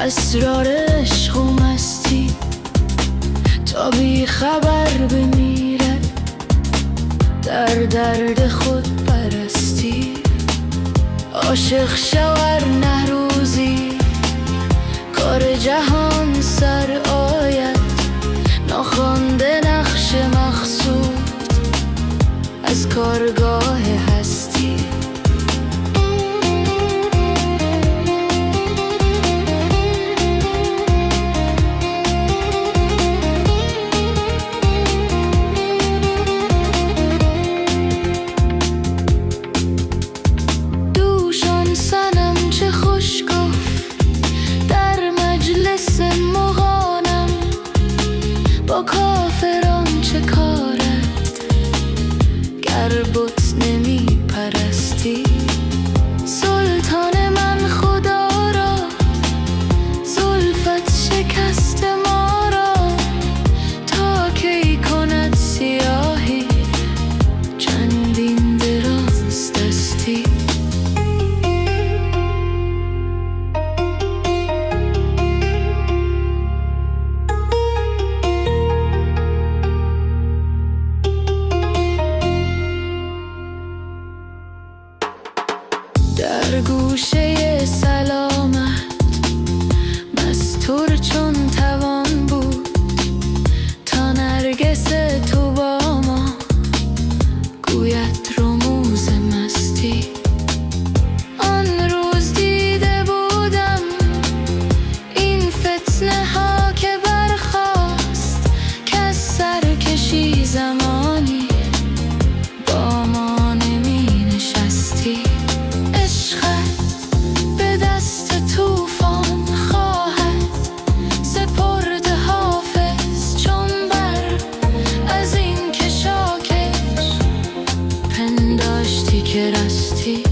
اسرار عشق و مستی تا بی خبر بمیره در درد خود پرستی. عاشق شور نه روزی کار جهان سر آید، ناخوانده نقش مقصود از کارگاه هستی. دوشان صنم چه خوش گفت در مجلس مغانم، با کافران چه کارت گر بت نمی پرستی. سلطان من خدا را زلفت شکست ما را، تا کی کند سیاهی چندین دراز دستی. در گوشه سلامت مستور چون توان بود، تا نرگس تو با ما گوید رموز مستی. آن روز دیده بودم این فتنه ها که برخاست، که از سرکشی زمانی با ما نمی نشستی. به دست طوفان خواهد سپرد حافظ چون بر، از این کشاکش پنداشتی که رستی.